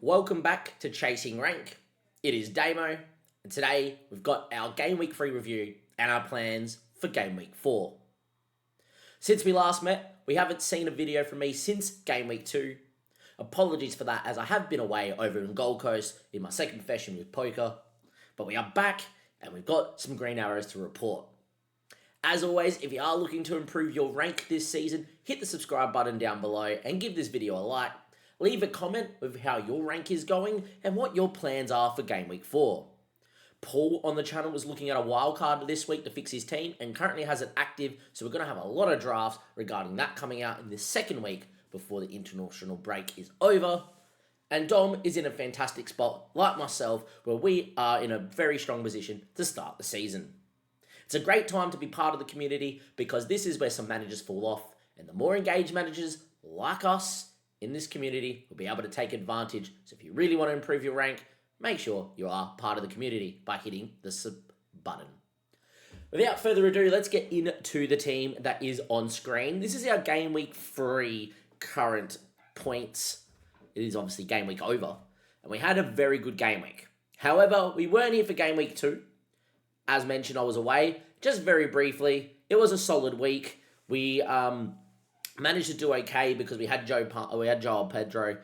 Welcome back to Chasing Rank. It is Damo, and today we've got our Game Week 3 review and our plans for Game Week 4. Since we last met, we haven't seen a video from me since Game Week 2. Apologies for that, as I have been away over in Gold Coast in my second profession with poker, but we are back and we've got some green arrows to report. As always, if you are looking to improve your rank this season, hit the subscribe button down below and give this video a like. Leave a comment with how your rank is going and what your plans are for Game Week 4. Paul on the channel was looking at a wildcard this week to fix his team and currently has it active, so we're going to have a lot of drafts regarding that coming out in this second week before the international break is over. And Dom is in a fantastic spot, like myself, where we are in a very strong position to start the season. It's a great time to be part of the community because this is where some managers fall off, and the more engaged managers like us in this community will be able to take advantage. So if you really want to improve your rank, make sure you are part of the community by hitting the sub button. Without further ado, let's get into the team that is on screen. This is our Game Week 3 current points. It is obviously Game Week over, and we had a very good Game Week. However, we weren't here for Game Week 2. As mentioned, I was away. Just very briefly, it was a solid week. We managed to do okay because we had Joel Pedro.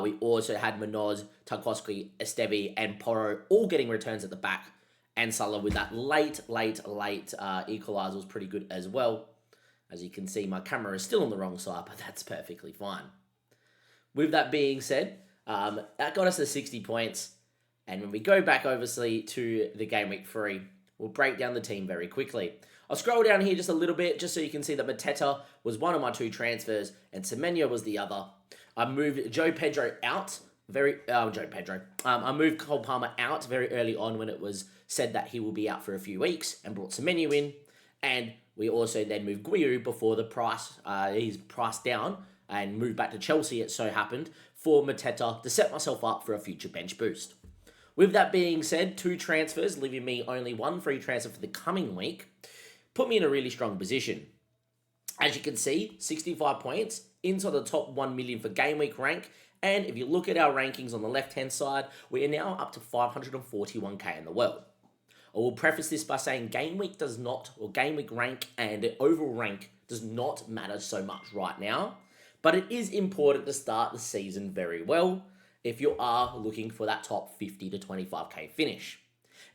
We also had Munoz, Tarkowski, Esteve, and Porro all getting returns at the back. And Salah with that late equaliser was pretty good as well. As you can see, my camera is still on the wrong side, but that's perfectly fine. With that being said, that got us to 60 points. And when we go back, obviously, to the Game Week 3, we'll break down the team very quickly. I'll scroll down here just a little bit, just so you can see that Mateta was one of my 2 transfers, and Semenyo was the other. I moved Joe Pedro out, I moved Cole Palmer out very early on when it was said that he will be out for a few weeks, and brought Semenyo in, and we also then moved Guiu before the price, he's priced down, and moved back to Chelsea, it so happened, for Mateta to set myself up for a future bench boost. With that being said, 2 transfers, leaving me only 1 free transfer for the coming week, put me in a really strong position. As you can see, 65 points, inside the top 1 million for Game Week rank, and if you look at our rankings on the left-hand side, we are now up to 541k in the world. I will preface this by saying Game Week Game Week rank and overall rank does not matter so much right now, but it is important to start the season very well if you are looking for that top 50 to 25k finish.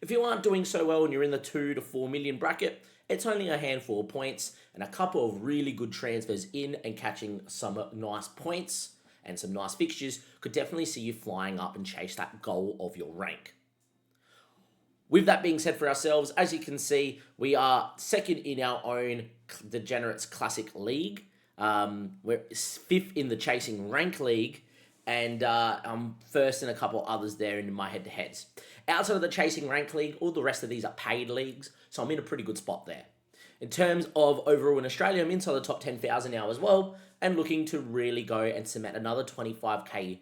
If you aren't doing so well and you're in the 2 to 4 million bracket, it's only a handful of points, and a couple of really good transfers in and catching some nice points and some nice fixtures could definitely see you flying up and chase that goal of your rank. With that being said for ourselves, as you can see, we are second in our own Degenerates Classic League. We're 5th in the Chasing Rank League, and I'm first in a couple others there in my head-to-heads. Outside of the Chasing Rank League, all the rest of these are paid leagues, so I'm in a pretty good spot there. In terms of overall in Australia, I'm inside the top 10,000 now as well, and looking to really go and cement another 25k,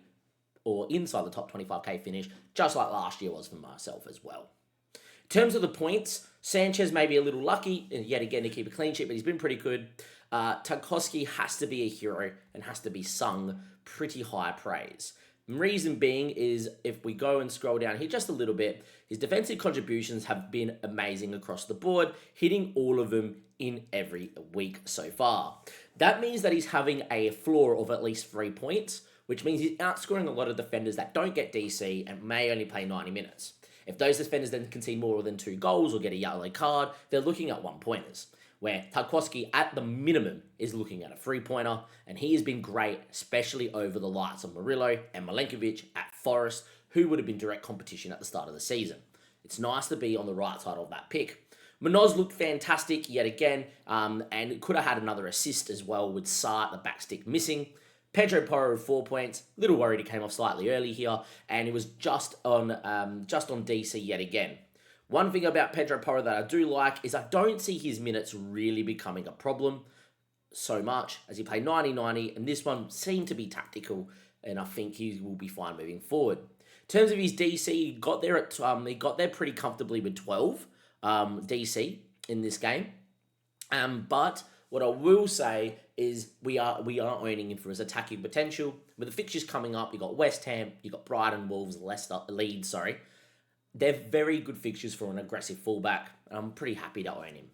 or inside the top 25k finish, just like last year was for myself as well. In terms of the points, Sanchez may be a little lucky, yet again, to keep a clean sheet, but he's been pretty good. Tarkowski has to be a hero and has to be sung pretty high praise. Reason being is, if we go and scroll down here just a little bit, his defensive contributions have been amazing across the board, hitting all of them in every week so far. That means that he's having a floor of at least 3 points, which means he's outscoring a lot of defenders that don't get DC and may only play 90 minutes. If those defenders then concede more than 2 goals or get a yellow card, they're looking at 1-pointers. Where Tarkowski, at the minimum, is looking at a 3-pointer, and he has been great, especially over the likes of Murillo and Milenkovic at Forest, who would have been direct competition at the start of the season. It's nice to be on the right side of that pick. Munoz looked fantastic yet again, and could have had another assist as well with Sa at the backstick missing. Pedro Porro with 4 points. Little worried he came off slightly early here, and he was just on DC yet again. One thing about Pedro Porro that I do like is I don't see his minutes really becoming a problem so much, as he played 90-90, and this one seemed to be tactical, and I think he will be fine moving forward. In terms of his DC, he got there pretty comfortably with 12 DC in this game. But What I will say is we are owning him for his attacking potential. With the fixtures coming up, you got West Ham, you got Brighton, Wolves, Leicester, Leeds. Sorry, they're very good fixtures for an aggressive fullback. And I'm pretty happy to own him.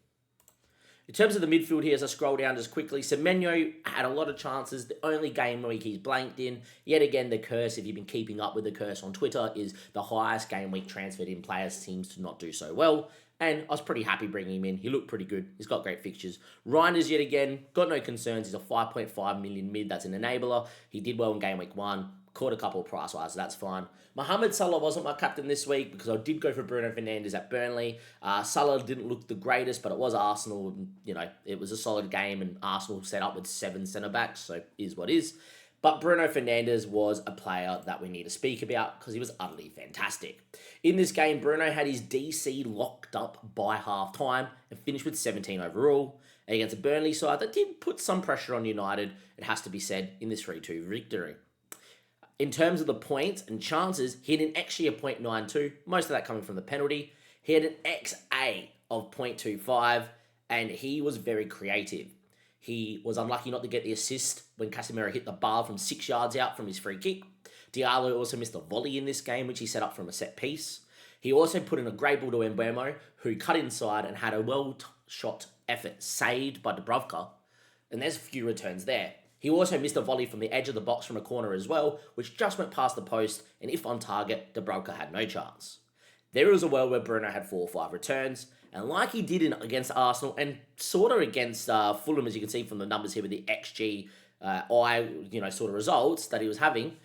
In terms of the midfield here, as I scroll down just quickly, Semenyo had a lot of chances. The only game week he's blanked in. Yet again, the curse, if you've been keeping up with the curse on Twitter, is the highest game week transferred in players seems to not do so well. And I was pretty happy bringing him in. He looked pretty good. He's got great fixtures. Reinders, yet again, got no concerns. He's a 5.5 million mid. That's an enabler. He did well in game week 1. Caught a couple of price-wise, so that's fine. Mohamed Salah wasn't my captain this week because I did go for Bruno Fernandes at Burnley. Salah didn't look the greatest, but it was Arsenal. You know, it was a solid game, and Arsenal set up with 7 centre-backs, so is what is. But Bruno Fernandes was a player that we need to speak about because he was utterly fantastic. In this game, Bruno had his DC locked up by half-time and finished with 17 overall. And against a Burnley side that did put some pressure on United, it has to be said, in this 3-2 victory. In terms of the points and chances, he had an XG of 0.92, most of that coming from the penalty. He had an XA of 0.25, and he was very creative. He was unlucky not to get the assist when Casemiro hit the bar from 6 yards out from his free kick. Diallo also missed a volley in this game, which he set up from a set piece. He also put in a great ball to Mbeumo, who cut inside and had a well-shot effort saved by Dubravka, and there's a few returns there. He also missed a volley from the edge of the box from a corner as well, which just went past the post, and if on target, Dubravka had no chance. There was a world where Bruno had 4 or 5 returns, and like he did against Arsenal, and sort of against Fulham, as you can see from the numbers here with the XG, sort of results that he was having,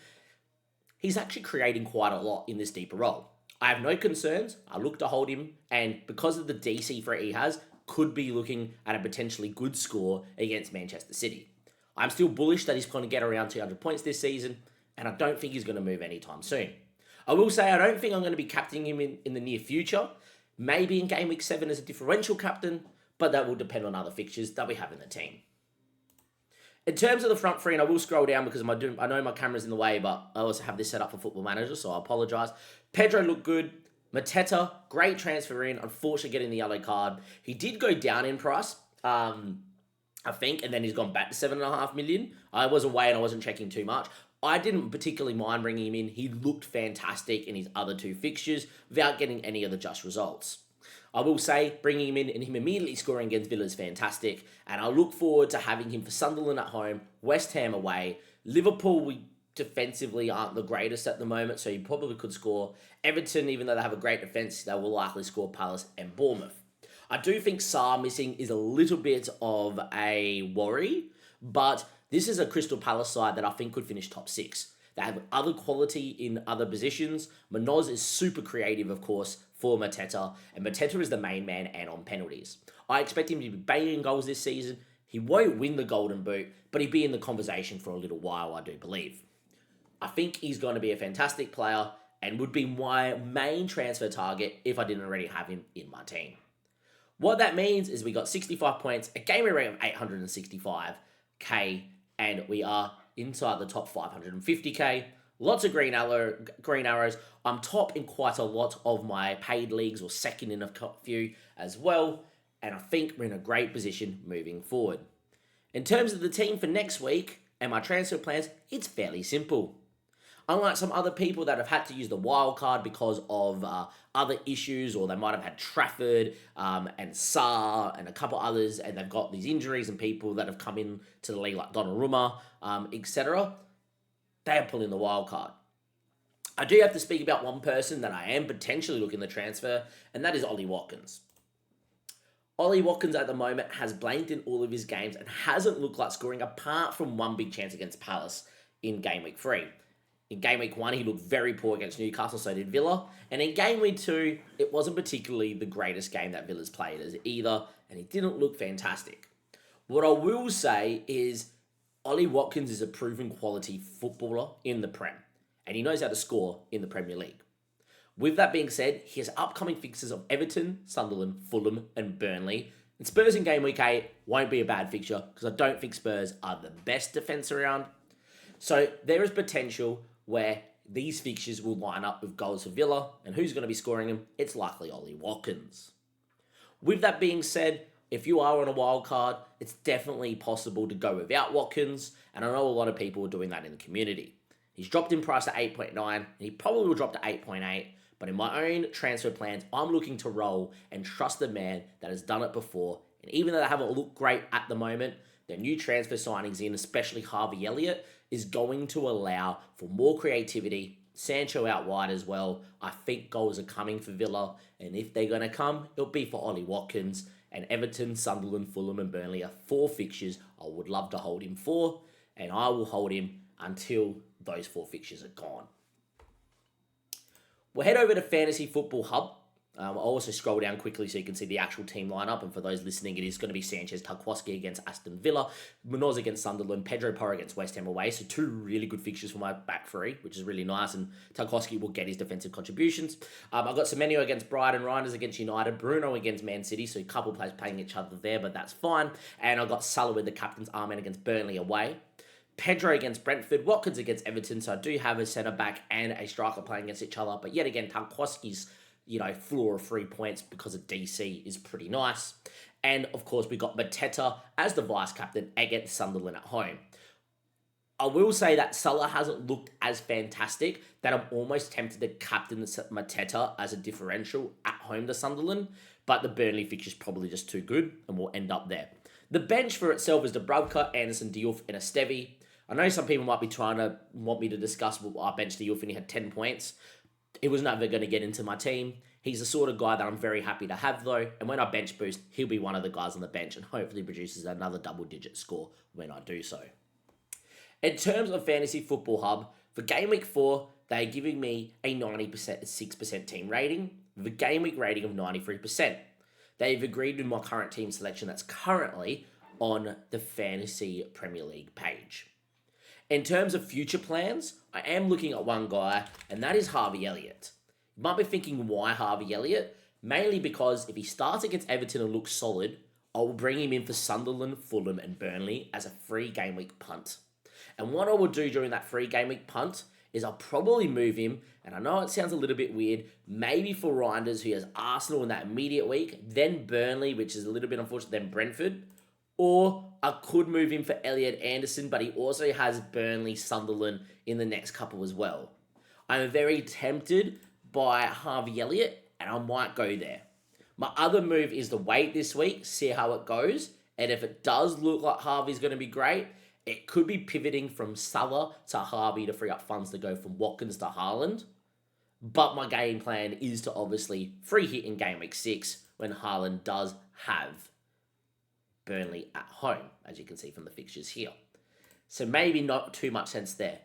he's actually creating quite a lot in this deeper role. I have no concerns. I look to hold him, and because of the DC threat he has, could be looking at a potentially good score against Manchester City. I'm still bullish that he's going to get around 200 points this season, and I don't think he's going to move anytime soon. I will say I don't think I'm going to be captaining him in the near future. Maybe in game week 7 as a differential captain, but that will depend on other fixtures that we have in the team. In terms of the front three, and I will scroll down because I know my camera's in the way, but I also have this set up for Football Manager, so I apologise. Pedro looked good. Mateta, great transfer in, unfortunately getting the yellow card. He did go down in price, I think, and then he's gone back to 7.5 million. I was away and I wasn't checking too much. I didn't particularly mind bringing him in. He looked fantastic in his other 2 fixtures without getting any of the just results. I will say, bringing him in and him immediately scoring against Villa is fantastic, and I look forward to having him for Sunderland at home, West Ham away. Liverpool, we defensively aren't the greatest at the moment, so he probably could score. Everton, even though they have a great defence, they will likely score Palace and Bournemouth. I do think Sarr missing is a little bit of a worry, but this is a Crystal Palace side that I think could finish top 6. They have other quality in other positions. Munoz is super creative, of course, for Mateta, and Mateta is the main man and on penalties. I expect him to be banging goals this season. He won't win the Golden Boot, but he'll be in the conversation for a little while, I do believe. I think he's going to be a fantastic player and would be my main transfer target if I didn't already have him in my team. What that means is we got 65 points, a game rate of 865k, and we are inside the top 550k. Lots of green arrows. I'm top in quite a lot of my paid leagues, or second in a few as well, and I think we're in a great position moving forward. In terms of the team for next week and my transfer plans, it's fairly simple. Unlike some other people that have had to use the wild card because of other issues, or they might have had Trafford and Sarr and a couple others, and they've got these injuries and people that have come in to the league like Donnarumma, etc., they are pulling the wild card. I do have to speak about one person that I am potentially looking to transfer, and that is Ollie Watkins. Ollie Watkins at the moment has blanked in all of his games and hasn't looked like scoring apart from one big chance against Palace in game week 3. In game week 1, he looked very poor against Newcastle, so did Villa. And in game week 2, it wasn't particularly the greatest game that Villa's played as either, and he didn't look fantastic. What I will say is Ollie Watkins is a proven quality footballer in the Prem, and he knows how to score in the Premier League. With that being said, he has upcoming fixtures of Everton, Sunderland, Fulham, and Burnley. And Spurs in game week 8 won't be a bad fixture because I don't think Spurs are the best defence around. So there is potential where these fixtures will line up with goals for Villa, and who's going to be scoring them? It's likely Ollie Watkins. With that being said, if you are on a wild card, it's definitely possible to go without Watkins, and I know a lot of people are doing that in the community. He's dropped in price to 8.9, and he probably will drop to 8.8, but in my own transfer plans, I'm looking to roll and trust the man that has done it before, and even though they haven't looked great at the moment, their new transfer signings in, especially Harvey Elliott, is going to allow for more creativity. Sancho out wide as well. I think goals are coming for Villa, and if they're going to come, it'll be for Ollie Watkins. And Everton, Sunderland, Fulham, and Burnley are 4 fixtures I would love to hold him for, and I will hold him until those 4 fixtures are gone. We'll head over to Fantasy Football Hub. I'll also scroll down quickly so you can see the actual team lineup. And for those listening, it is going to be Sanchez Tarkowski against Aston Villa, Munoz against Sunderland, Pedro Porro against West Ham away. So 2 really good fixtures for my back 3, which is really nice. And Tarkowski will get his defensive contributions. I've got Semenyo against Brighton, Reinders against United, Bruno against Man City. So a couple of players playing each other there, but that's fine. And I've got Salah with the captain's armband against Burnley away. Pedro against Brentford, Watkins against Everton. So I do have a centre-back and a striker playing against each other. But yet again, Tarkowski's floor of 3 points because of DC is pretty nice. And, of course, we got Mateta as the vice-captain against Sunderland at home. I will say that Salah hasn't looked as fantastic that I'm almost tempted to captain Mateta as a differential at home to Sunderland, but the Burnley fixture is probably just too good, and we'll end up there. The bench for itself is Dubravka, Anderson, Diouf, and Esteve. I know some people might be trying to want me to discuss our bench Diouf, and he had 10 points. He was never going to get into my team. He's the sort of guy that I'm very happy to have, though. And when I bench boost, he'll be one of the guys on the bench and hopefully produces another double-digit score when I do so. In terms of Fantasy Football Hub, for Game Week 4, they're giving me a 90% 6% team rating with a Game Week rating of 93%. They've agreed with my current team selection that's currently on the Fantasy Premier League page. In terms of future plans, I am looking at one guy, and that is Harvey Elliott. You might be thinking, why Harvey Elliott? Mainly because if he starts against Everton and looks solid, I will bring him in for Sunderland, Fulham, and Burnley as a free game week punt. And what I will do during that free game week punt is I'll probably move him, and I know it sounds a little bit weird, maybe for Reinders, who has Arsenal in that immediate week, then Burnley, which is a little bit unfortunate, then Brentford. Or I could move him for Elliot Anderson, but he also has Burnley, Sunderland in the next couple as well. I'm very tempted by Harvey Elliott, and I might go there. My other move is to wait this week, see how it goes, and if it does look like Harvey's going to be great, it could be pivoting from Salah to Harvey to free up funds to go from Watkins to Haaland. But my game plan is to obviously free hit in Game Week 6 when Haaland does have Burnley at home, as you can see from the fixtures here. So maybe not too much sense there.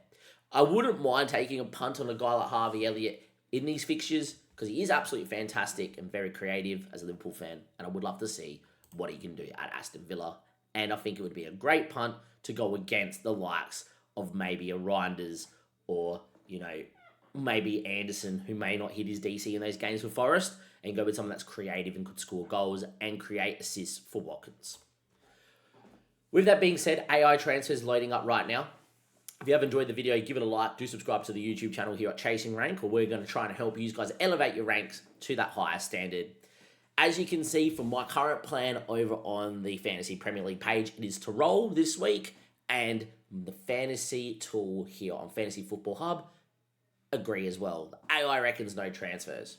I wouldn't mind taking a punt on a guy like Harvey Elliott in these fixtures because he is absolutely fantastic and very creative as a Liverpool fan, and I would love to see what he can do at Aston Villa. And I think it would be a great punt to go against the likes of maybe a Reinders or, maybe Anderson, who may not hit his DC in those games for Forest, and go with someone that's creative and could score goals and create assists for Watkins. With that being said, AI Transfer is loading up right now. If you have enjoyed the video, give it a like. Do subscribe to the YouTube channel here at Chasing Rank, or we're going to try and help you guys elevate your ranks to that higher standard. As you can see from my current plan over on the Fantasy Premier League page, it is to roll this week, and the fantasy tool here on Fantasy Football Hub agree as well. The AI reckons no transfers.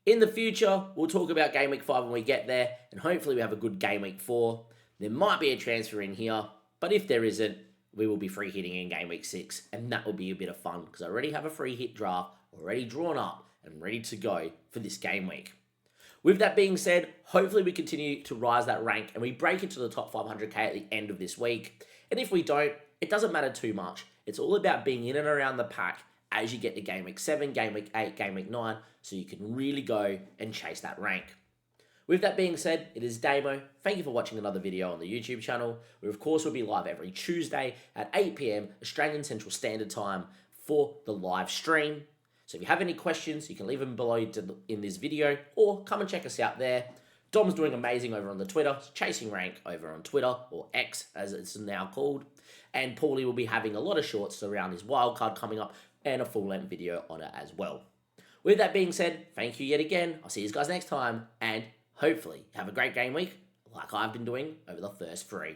In the future, we'll talk about Game Week 5 when we get there, and hopefully we have a good Game Week 4. There might be a transfer in here, but if there isn't, we will be free hitting in Game Week 6, and that will be a bit of fun because I already have a free hit draft already drawn up and ready to go for this game week. With that being said, hopefully we continue to rise that rank and we break into the top 500k at the end of this week. And if we don't, it doesn't matter too much. It's all about being in and around the pack as you get to Game Week 7, Game Week 8, Game Week 9, so you can really go and chase that rank. With that being said, it is Damo. Thank you for watching another video on the YouTube channel. We, of course, will be live every Tuesday at 8 p.m. Australian Central Standard Time for the live stream. So if you have any questions, you can leave them below in this video or come and check us out there. Dom's doing amazing over on the Twitter, Chasing Rank over on Twitter, or X as it's now called. And Paulie will be having a lot of shorts around his wildcard coming up and a full-length video on it as well. With that being said, thank you yet again. I'll see you guys next time, and hopefully have a great game week. like I've been doing over the first 3.